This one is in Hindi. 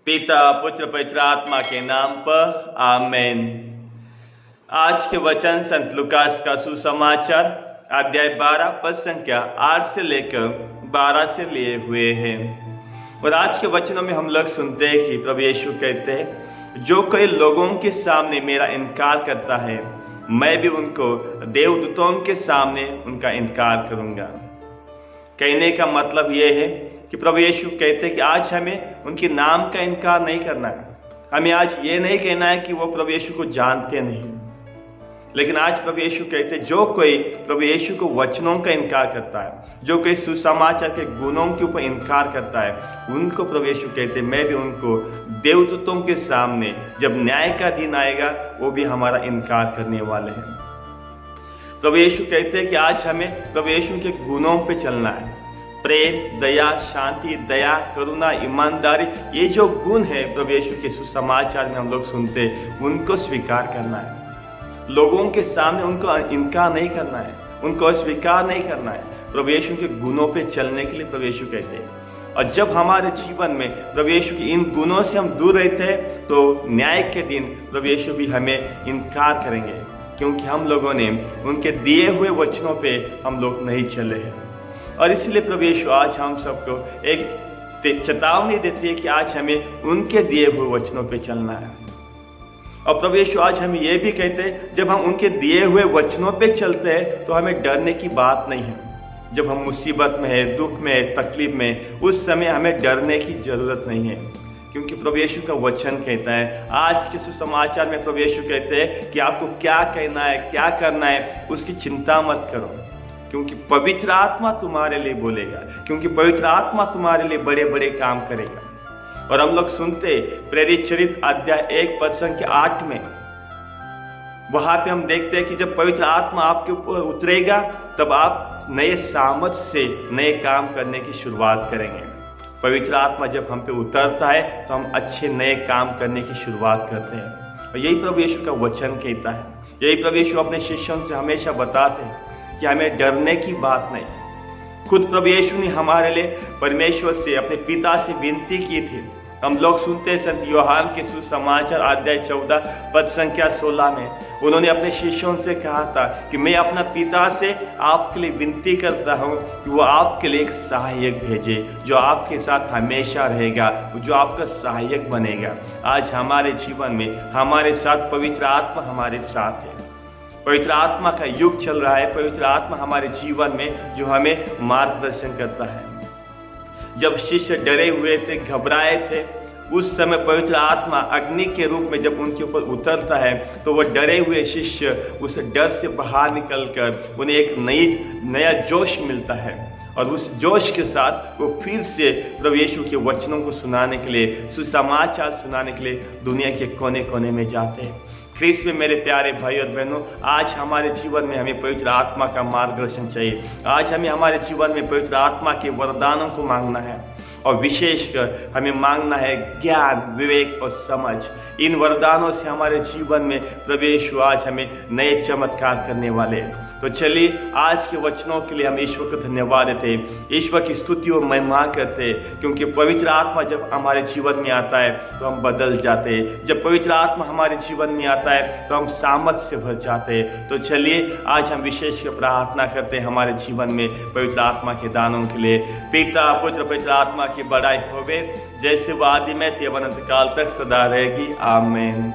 पिता पुत्र पवित्र आत्मा के नाम पर आमेन। आज के वचन संत लूकास का सुसमाचार अध्याय 12 पद संख्या 8 से लेकर 12 से लिए हुए हैं। और आज के वचनों में हम लोग सुनते हैं कि प्रभु यीशु कहते हैं, जो कोई लोगों के सामने मेरा इनकार करता है, मैं भी उनको देवदूतों के सामने उनका इनकार करूंगा। कहने का मतलब यह है कि प्रभु यीशु कहते हैं कि आज हमें उनके नाम का इनकार नहीं करना है। हमें आज ये नहीं कहना है कि वो प्रभु यीशु को जानते नहीं, लेकिन आज प्रभु यीशु कहते हैं, जो कोई प्रभु यीशु को वचनों का इनकार करता है, जो कोई सुसमाचार के गुणों के ऊपर इनकार करता है, उनको प्रभु यीशु कहते हैं, मैं भी उनको देवदूतों के सामने जब न्याय का दिन आएगा, वो भी हमारा इनकार करने वाले हैं। प्रभु यीशु कहते हैं कि आज हमें प्रभु यीशु के गुणों पे चलना है। प्रेम, दया, शांति, दया, करुणा, ईमानदारी, ये जो गुण है प्रभु यीशु के सुसमाचार में हम लोग सुनते हैं, उनको स्वीकार करना है। लोगों के सामने उनको इनकार नहीं करना है, उनको अस्वीकार नहीं करना है। प्रभु यीशु के गुणों पे चलने के लिए प्रभु यीशु कहते हैं। और जब हमारे जीवन में प्रभु यीशु के इन गुणों से हम दूर रहते हैं, तो न्याय के दिन प्रभु यीशु भी हमें इनकार करेंगे, क्योंकि हम लोगों ने उनके दिए हुए वचनों पे हम लोग नहीं चले हैं। और इसलिए प्रभु यीशु आज हम सबको एक चेतावनी देती है कि आज हमें उनके दिए हुए वचनों पे चलना है। और प्रभु यीशु आज हमें यह भी कहते हैं, जब हम उनके दिए हुए वचनों पे चलते हैं तो हमें डरने की बात नहीं है। जब हम मुसीबत में है, दुख में है, तकलीफ में, उस समय हमें डरने की जरूरत नहीं है, क्योंकि प्रभु यीशु का वचन कहता है। आज के सुसमाचार में प्रभु यीशु कहते हैं कि आपको क्या कहना है, क्या करना है, उसकी चिंता मत करो, क्योंकि पवित्र आत्मा तुम्हारे लिए बोलेगा, क्योंकि पवित्र आत्मा तुम्हारे लिए बड़े बड़े काम करेगा। और हम लोग सुनते प्रेरित चरित्र अध्याय 1 पद संख्या 8 में, वहां पे हम देखते हैं कि जब पवित्र आत्मा आपके ऊपर उतरेगा, तब आप नए सामर्थ से नए काम करने की शुरुआत करेंगे। पवित्र आत्मा जब हम पे उतरता है तो हम अच्छे नए काम करने की शुरुआत करते हैं। और यही प्रभु यीशु का वचन कहता है, यही प्रभु यीशु अपने शिष्यों से हमेशा बताते हैं कि हमें डरने की बात नहीं। खुद प्रभु यीशु ने हमारे लिए परमेश्वर से, अपने पिता से विनती की थी। हम लोग सुनते हैं संत यूहन्ना के सुसमाचार अध्याय 14 पद संख्या 16 में, उन्होंने अपने शिष्यों से कहा था कि मैं अपना पिता से आपके लिए विनती करता हूँ कि वो आपके लिए एक सहायक भेजे, जो आपके साथ हमेशा रहेगा, जो आपका सहायक बनेगा। आज हमारे जीवन में हमारे साथ पवित्र आत्मा हमारे साथ है। पवित्र आत्मा का युग चल रहा है। पवित्र आत्मा हमारे जीवन में जो हमें मार्गदर्शन करता है। जब शिष्य डरे हुए थे, घबराए थे, उस समय पवित्र आत्मा अग्नि के रूप में जब उनके ऊपर उतरता है, तो वो डरे हुए शिष्य उस डर से बाहर निकलकर उन्हें एक नया जोश मिलता है। और उस जोश के साथ वो फिर से प्रभु यीशु के वचनों को सुनाने के लिए, सुसमाचार सुनाने के लिए दुनिया के कोने कोने में जाते हैं। ख्रीस्त में मेरे प्यारे भाई और बहनों, आज हमारे जीवन में हमें पवित्र आत्मा का मार्गदर्शन चाहिए। आज हमें हमारे जीवन में पवित्र आत्मा के वरदानों को मांगना है, और विशेषकर हमें मांगना है ज्ञान, विवेक और समझ। इन वरदानों से हमारे जीवन में प्रभु यीशु आज हमें नए चमत्कार करने वाले हैं। तो चलिए आज के वचनों के लिए हम ईश्वर को धन्यवाद देते हैं, ईश्वर की स्तुति और महिमा करते हैं, क्योंकि पवित्र आत्मा जब हमारे जीवन में आता है तो हम बदल जाते हैं। जब पवित्र आत्मा हमारे जीवन में आता है तो हम सामर्थ से भर जाते हैं। तो चलिए आज हम विशेषकर प्रार्थना करते हैं हमारे जीवन में पवित्र आत्मा के दानों के लिए। पिता पुत्र पवित्र आत्मा की बड़ाई होवे, जैसे वो आदि में थी, अनंत काल तक सदा रहेगी। आमीन।